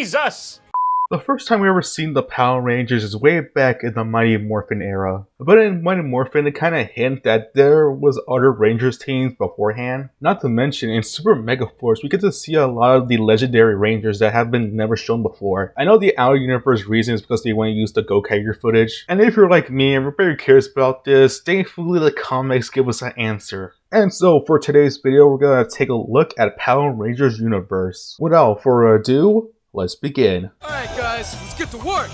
Jesus! The first time we ever seen the Power Rangers is way back in the Mighty Morphin era. But in Mighty Morphin, it kinda hint that there was other Rangers teams beforehand. Not to mention, in Super Mega Force, we get to see a lot of the legendary Rangers that have been never shown before. I know the Outer Universe reason is because they want to use the Gokaiger footage. And if you're like me and we're very curious about this, thankfully the comics give us an answer. And so for today's video, we're gonna take a look at Power Rangers universe. Without further ado, let's begin. Alright guys, let's get to work!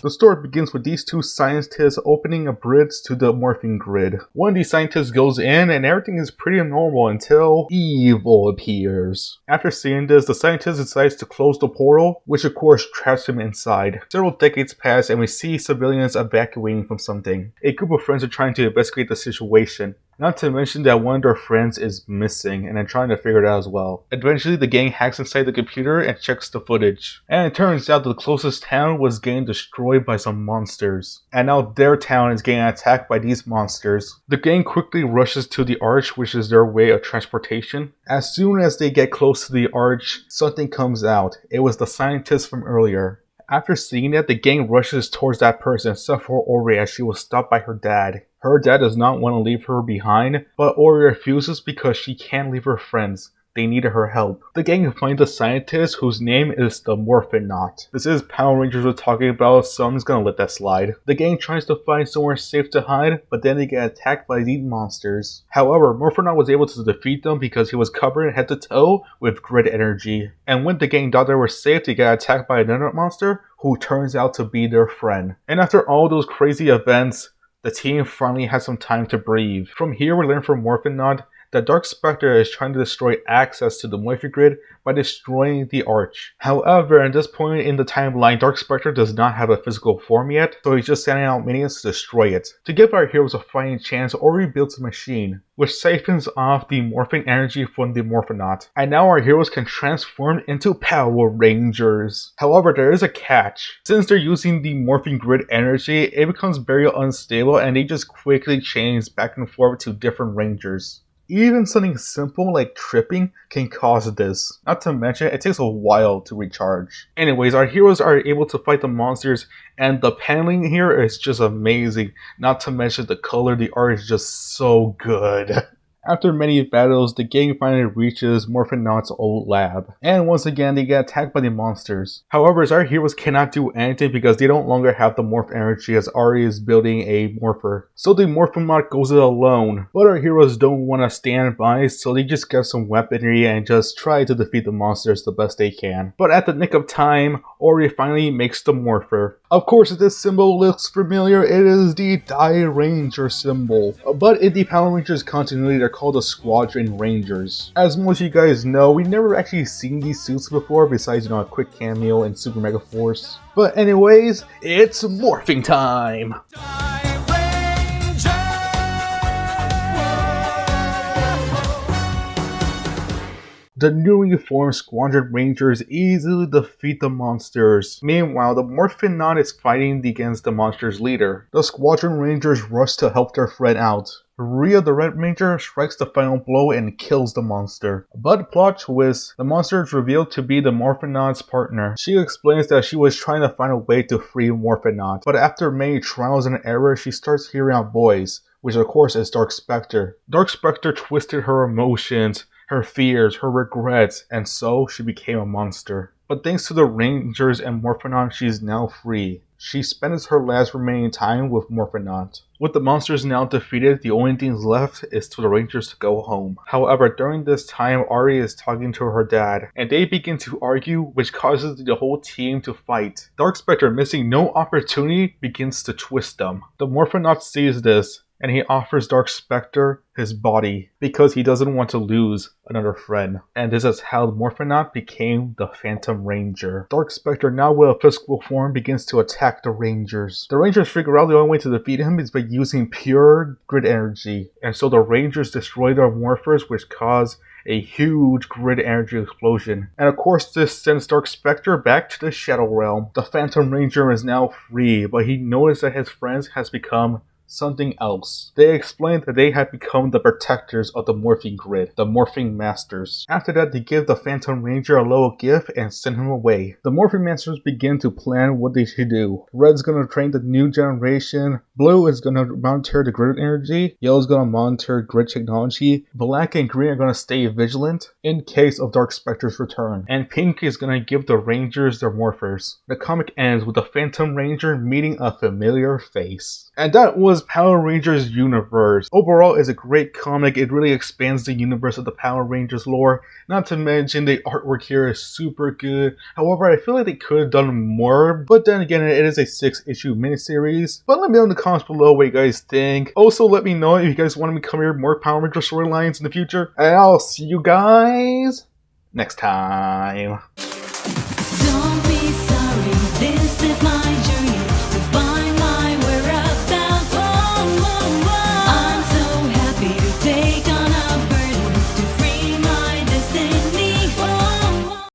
The story begins with these two scientists opening a bridge to the morphing grid. One of these scientists goes in and everything is pretty normal until evil appears. After seeing this, the scientist decides to close the portal, which of course traps him inside. Several decades pass and we see civilians evacuating from something. A group of friends are trying to investigate the situation. Not to mention that one of their friends is missing and they're trying to figure it out as well. Eventually the gang hacks inside the computer and checks the footage. And it turns out the closest town was getting destroyed by some monsters. And now their town is getting attacked by these monsters. The gang quickly rushes to the arch, which is their way of transportation. As soon as they get close to the arch, something comes out. It was the scientist from earlier. After seeing it, the gang rushes towards that person except for Ori as she was stopped by her dad. Her dad does not want to leave her behind, but Ori refuses because she can't leave her friends. They needed her help. The gang finds a scientist whose name is the Morphinaut. This is Power Rangers we're talking about, so I'm just gonna let that slide. The gang tries to find somewhere safe to hide, but then they get attacked by these monsters. However, Morphinaut was able to defeat them because he was covered head to toe with grid energy. And when the gang thought they were safe, they got attacked by another monster who turns out to be their friend. And after all those crazy events, the team finally has some time to breathe. From here we learn from Morphinaut that Dark Spectre is trying to destroy access to the morphing grid by destroying the arch. However, at this point in the timeline, Dark Spectre does not have a physical form yet, so he's just sending out minions to destroy it. To give our heroes a fighting chance, Ori builds a machine, which siphons off the morphing energy from the Morphinaut. And now our heroes can transform into Power Rangers. However, there is a catch. Since they're using the morphing grid energy, it becomes very unstable and they just quickly change back and forth to different Rangers. Even something simple like tripping can cause this. Not to mention, it takes a while to recharge. Anyways, our heroes are able to fight the monsters and the paneling here is just amazing. Not to mention the color, the art is just so good. After many battles, the gang finally reaches Morphinaut's old lab. And once again, they get attacked by the monsters. However, our heroes cannot do anything because they don't longer have the morph energy as Ari is building a morpher. So the Morphinaut goes it alone. But our heroes don't want to stand by, so they just get some weaponry and just try to defeat the monsters the best they can. But at the nick of time, Ori finally makes the morpher. Of course, if this symbol looks familiar, it is the Die Ranger symbol. But in the Power Rangers continuity, they're called the Squadron Rangers. As most of you guys know, we've never actually seen these suits before besides, a quick cameo in Super Mega Force. But anyways, it's morphing time! The newly formed Squadron Rangers easily defeat the monsters. Meanwhile, the Morphinaut is fighting against the monster's leader. The Squadron Rangers rush to help their friend out. Rhea the Red Ranger strikes the final blow and kills the monster. But plot twist, the monster is revealed to be the Morphinaut's partner. She explains that she was trying to find a way to free Morphinaut, but after many trials and errors, she starts hearing a voice, which of course is Dark Spectre. Dark Spectre twisted her emotions, her fears, her regrets, and so she became a monster. But thanks to the Rangers and Morphinaut, she is now free. She spends her last remaining time with Morphinaut. With the monsters now defeated, the only thing left is for the Rangers to go home. However, during this time, Ari is talking to her dad, and they begin to argue, which causes the whole team to fight. Dark Spectre, missing no opportunity, begins to twist them. The Morphinaut sees this, and he offers Dark Spectre his body because he doesn't want to lose another friend. And this is how Morphinaut became the Phantom Ranger. Dark Spectre, now with a physical form, begins to attack the Rangers. The Rangers figure out the only way to defeat him is by using pure grid energy. And so the Rangers destroy their morphers, which cause a huge grid energy explosion. And of course, this sends Dark Spectre back to the Shadow Realm. The Phantom Ranger is now free, but he noticed that his friends has become something else. They explain that they have become the protectors of the morphing grid, the morphing masters. After that, they give the Phantom Ranger a little gift and send him away. The morphing masters begin to plan what they should do. Red's gonna train the new generation, Blue is gonna monitor the grid energy, Yellow's gonna monitor grid technology, Black and Green are gonna stay vigilant in case of Dark Spectre's return, and Pink is gonna give the Rangers their morphers. The comic ends with the Phantom Ranger meeting a familiar face. And that was Power Rangers Universe. Overall, it's a great comic. It really expands the universe of the Power Rangers lore. Not to mention the artwork here is super good. However, I feel like they could have done more. But then again, it is a 6-issue miniseries. But let me know in the comments below what you guys think. Also, let me know if you guys want me to cover more Power Ranger storylines in the future. And I'll see you guys next time. Don't be sorry, this is my journey.